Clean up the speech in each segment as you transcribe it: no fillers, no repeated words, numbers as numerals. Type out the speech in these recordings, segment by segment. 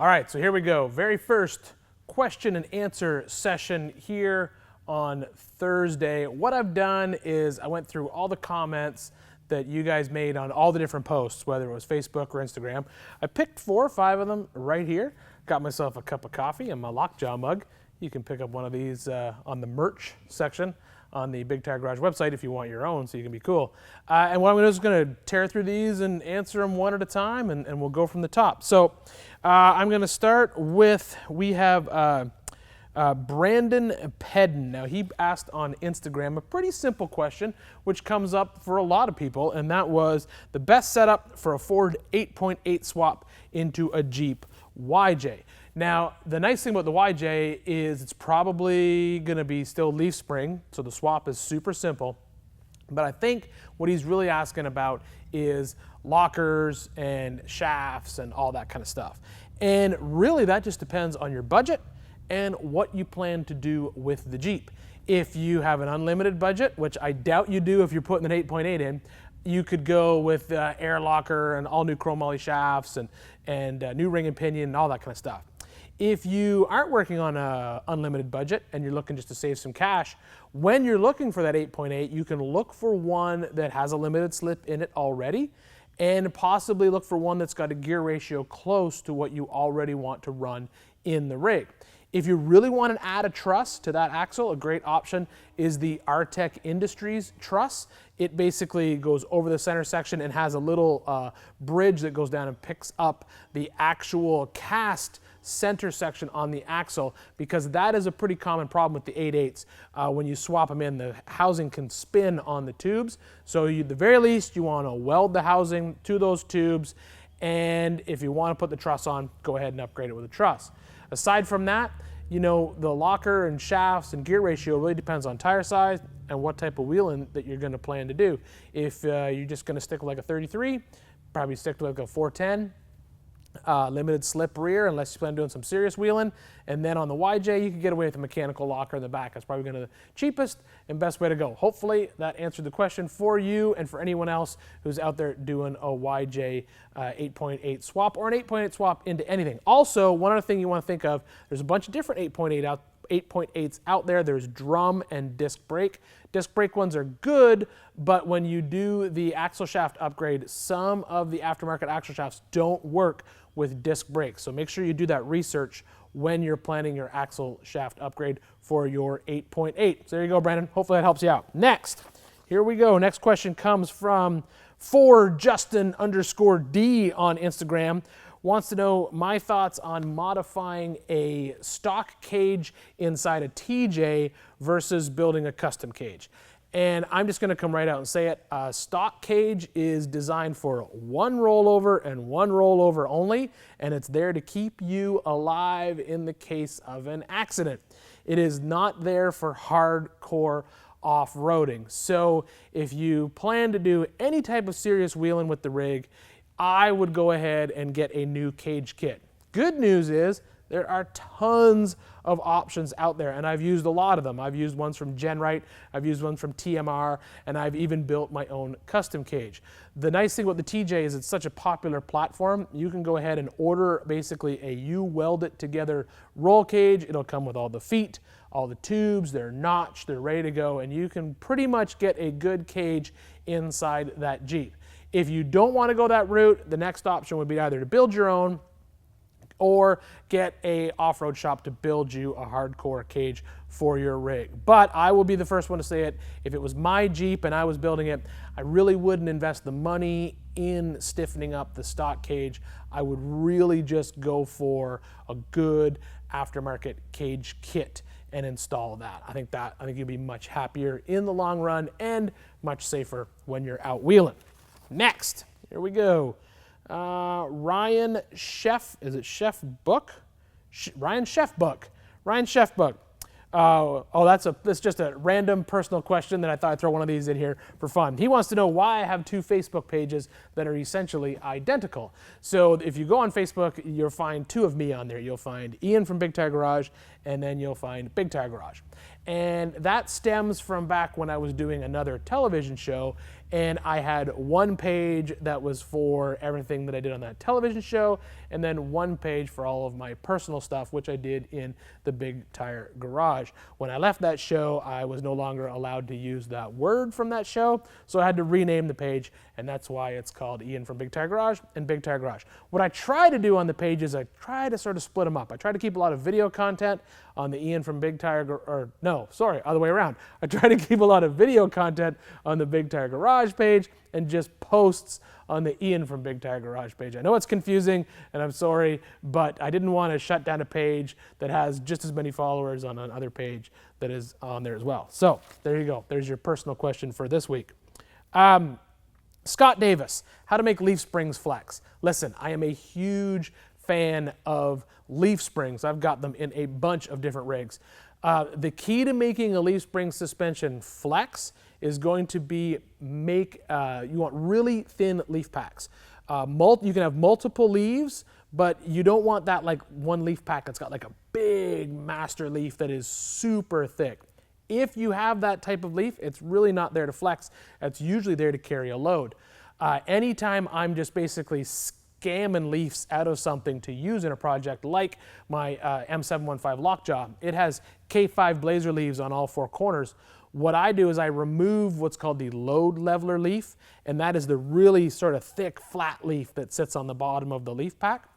All right, so here we go. Very first question and answer session here on Thursday. What I've done is I went through all the comments that you guys made on all the different posts, whether it was Facebook or Instagram. I picked 4 or 5 of them right here. Got myself a cup of coffee and my Lockjaw mug. You can pick up one of these on the merch section on the Big Tire Garage website if you want your own, so you can be cool. And what I'm going to do is going to tear through these and answer them one at a time, and we'll go from the top. So I'm going to start with, we have Brandon Pedden. Now, he asked on Instagram a pretty simple question, which comes up for a lot of people, and that was the best setup for a Ford 8.8 swap into a Jeep YJ. Now, the nice thing about the YJ is it's probably going to be still leaf spring, so the swap is super simple. But I think what he's really asking about is lockers and shafts and all that kind of stuff. And really that just depends on your budget and what you plan to do with the Jeep. If you have an unlimited budget, which I doubt you do if you're putting an 8.8 in, you could go with air locker and all new chrome moly shafts and new ring and pinion and all that kind of stuff. If you aren't working on an unlimited budget and you're looking just to save some cash, when you're looking for that 8.8, you can look for one that has a limited slip in it already, and possibly look for one that's got a gear ratio close to what you already want to run in the rig. If you really want to add a truss to that axle, a great option is the Artec Industries truss. It basically goes over the center section and has a little bridge that goes down and picks up the actual cast center section on the axle, because that is a pretty common problem with the 8.8s. When you swap them in, the housing can spin on the tubes. So at the very least, you want to weld the housing to those tubes. And if you want to put the truss on, go ahead and upgrade it with a truss. Aside from that, you know, the locker and shafts and gear ratio really depends on tire size and what type of wheeling that you're going to plan to do. If you're just going to stick with like a 33, probably stick with like a 410. Limited slip rear unless you plan on doing some serious wheeling. And then on the YJ, you can get away with a mechanical locker in the back. That's probably going to be the cheapest and best way to go. Hopefully that answered the question for you and for anyone else who's out there doing a YJ 8.8 swap or an 8.8 swap into anything. Also, one other thing you want to think of, there's a bunch of different 8.8s out there. There's drum and disc brake. Disc brake ones are good, but when you do the axle shaft upgrade, some of the aftermarket axle shafts don't work with disc brakes. So make sure you do that research when you're planning your axle shaft upgrade for your 8.8. So there you go, Brandon. Hopefully that helps you out. Next, here we go. Next question comes from _Justin_D on Instagram. Wants to know my thoughts on modifying a stock cage inside a TJ versus building a custom cage. And I'm just going to come right out and say it. A stock cage is designed for one rollover and one rollover only, and it's there to keep you alive in the case of an accident. It is not there for hardcore off-roading. So if you plan to do any type of serious wheeling with the rig, I would go ahead and get a new cage kit. Good news is there are tons of options out there, and I've used a lot of them. I've used ones from Genrite, I've used ones from TMR, and I've even built my own custom cage. The nice thing about the TJ is it's such a popular platform. You can go ahead and order basically a weld it together roll cage. It'll come with all the feet, all the tubes, they're notched, they're ready to go, and you can pretty much get a good cage inside that Jeep. If you don't want to go that route, the next option would be either to build your own or get a off-road shop to build you a hardcore cage for your rig. But I will be the first one to say it. If it was my Jeep and I was building it, I really wouldn't invest the money in stiffening up the stock cage. I would really just go for a good aftermarket cage kit and install that. I think you'll be much happier in the long run and much safer when you're out wheeling. Next, here we go. Ryan Chef, is it Chef Book? Ryan Chef Book. Ryan Chef Book. That's just a random personal question that I thought I'd throw one of these in here for fun. He wants to know why I have 2 Facebook pages that are essentially identical. So if you go on Facebook, you'll find 2 of me on there. You'll find Ian from Big Tire Garage and then you'll find Big Tire Garage. And that stems from back when I was doing another television show, and I had one page that was for everything that I did on that television show, and then one page for all of my personal stuff, which I did in the Big Tire Garage. When I left that show, I was no longer allowed to use that word from that show, so I had to rename the page, and that's why it's called Ian from Big Tire Garage and Big Tire Garage. What I try to do on the pages, I try to sort of split them up. I try to keep a lot of video content on the Ian from Big Tire, or no, sorry, other way around. I try to keep a lot of video content on the Big Tire Garage page and just posts on the Ian from Big Tire Garage page. I know it's confusing, and I'm sorry, but I didn't want to shut down a page that has just as many followers on another page that is on there as well. So there you go. There's your personal question for this week. Scott Davis, how to make leaf springs flex. Listen, I am a huge fan of leaf springs. I've got them in a bunch of different rigs. The key to making a leaf spring suspension flex is going to be you want really thin leaf packs. You can have multiple leaves, but you don't want that like one leaf pack that's got like a big master leaf that is super thick. If you have that type of leaf, it's really not there to flex. It's usually there to carry a load. Anytime I'm just basically scamming leaves out of something to use in a project like my M715 lockjaw, it has K5 blazer leaves on all four corners. What I do is I remove what's called the load leveler leaf, and that is the really sort of thick, flat leaf that sits on the bottom of the leaf pack.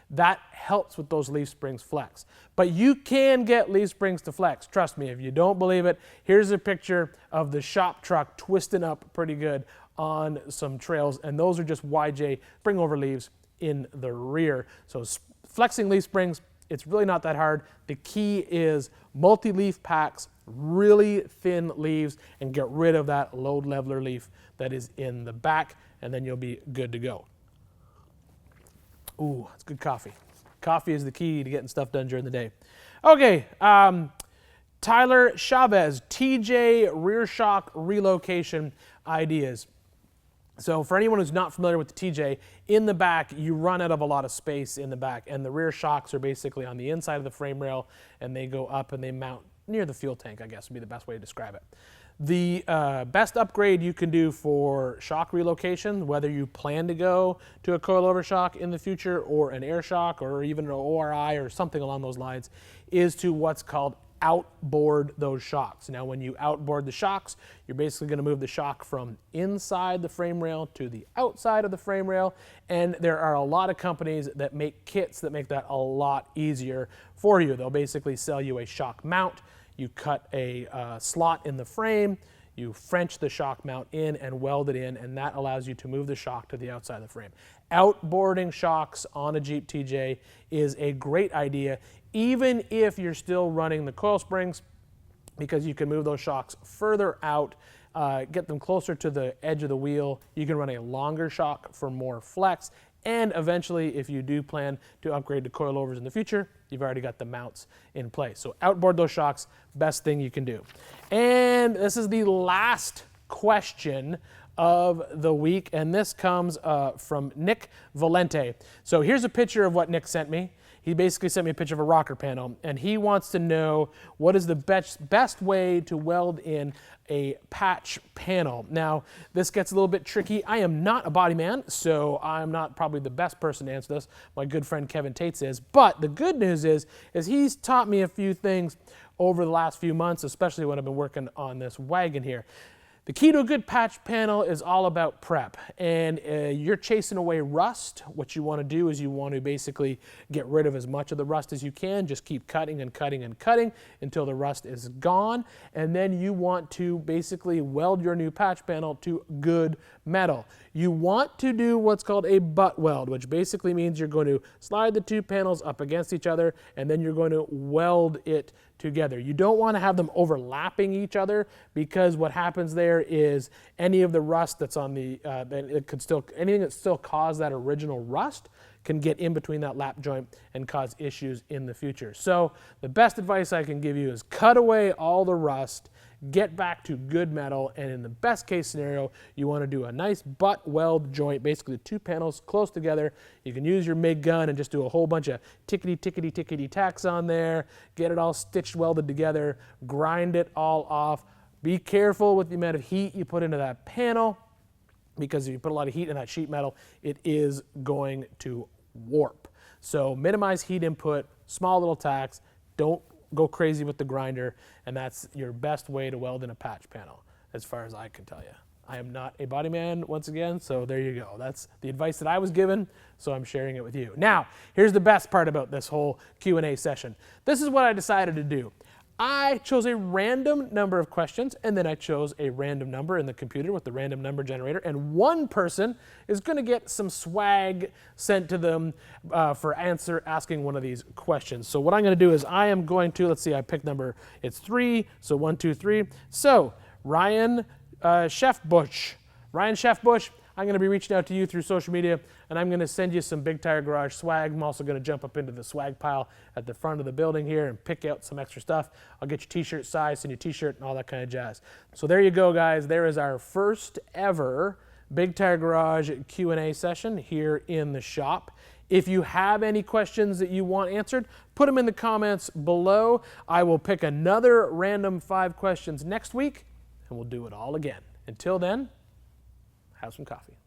That helps with those leaf springs flex. But you can get leaf springs to flex. Trust me, if you don't believe it, here's a picture of the shop truck twisting up pretty good on some trails, and those are just YJ spring over leaves in the rear. So flexing leaf springs, it's really not that hard. The key is multi-leaf packs, really thin leaves, and get rid of that load leveler leaf that is in the back, and then you'll be good to go. Ooh, that's good coffee. Coffee is the key to getting stuff done during the day. Okay, Tyler Chavez, TJ rear shock relocation ideas. So for anyone who's not familiar with the TJ, in the back, you run out of a lot of space in the back, and the rear shocks are basically on the inside of the frame rail, and they go up and they mount near the fuel tank, I guess would be the best way to describe it. The best upgrade you can do for shock relocation, whether you plan to go to a coilover shock in the future or an air shock or even an ORI or something along those lines, is to what's called outboard those shocks. Now, when you outboard the shocks, you're basically going to move the shock from inside the frame rail to the outside of the frame rail, and there are a lot of companies that make kits that make that a lot easier for you. They'll basically sell you a shock mount. You cut a slot in the frame, you French the shock mount in and weld it in, and that allows you to move the shock to the outside of the frame. Outboarding shocks on a Jeep TJ is a great idea, even if you're still running the coil springs, because you can move those shocks further out, get them closer to the edge of the wheel. You can run a longer shock for more flex, and eventually, if you do plan to upgrade to coilovers in the future, you've already got the mounts in place. So outboard those shocks, best thing you can do. And this is the last question of the week, and this comes from Nick Valente. So here's a picture of what Nick sent me. He basically sent me a picture of a rocker panel, and he wants to know what is the best way to weld in a patch panel. Now, this gets a little bit tricky. I am not a body man, so I'm not probably the best person to answer this. My good friend Kevin Tates is. But the good news is he's taught me a few things over the last few months, especially when I've been working on this wagon here. The key to a good patch panel is all about prep, and you're chasing away rust. What you want to do is you want to basically get rid of as much of the rust as you can. Just keep cutting and cutting and cutting until the rust is gone, and then you want to basically weld your new patch panel to good metal. You want to do what's called a butt weld, which basically means you're going to slide the two panels up against each other, and then you're going to weld it together. You don't want to have them overlapping each other, because what happens there is any of the rust that's on the anything that still caused that original rust can get in between that lap joint and cause issues in the future. So the best advice I can give you is cut away all the rust, get back to good metal, and in the best case scenario, you want to do a nice butt weld joint, basically the two panels close together. You can use your MIG gun and just do a whole bunch of tickety tacks on there, get it all stitched, welded together, grind it all off. Be careful with the amount of heat you put into that panel, because if you put a lot of heat in that sheet metal, it is going to warp. So minimize heat input, small little tacks, don't go crazy with the grinder, and that's your best way to weld in a patch panel, as far as I can tell you. I am not a body man, once again, so there you go. That's the advice that I was given, so I'm sharing it with you. Now, here's the best part about this whole Q&A session. This is what I decided to do. I chose a random number of questions, and then I chose a random number in the computer with the random number generator, and one person is going to get some swag sent to them for asking one of these questions. So what I'm going to do is I am going to, let's see, I picked number, it's 3, so 1, 2, 3. So Ryan Chefbush. Ryan Chefbush, I'm going to be reaching out to you through social media, and I'm going to send you some Big Tire Garage swag. I'm also going to jump up into the swag pile at the front of the building here and pick out some extra stuff. I'll get your t-shirt size, send you a t-shirt and all that kind of jazz. So there you go, guys. There is our first ever Big Tire Garage Q&A session here in the shop. If you have any questions that you want answered, put them in the comments below. I will pick another random 5 questions next week, and we'll do it all again. Until then, have some coffee.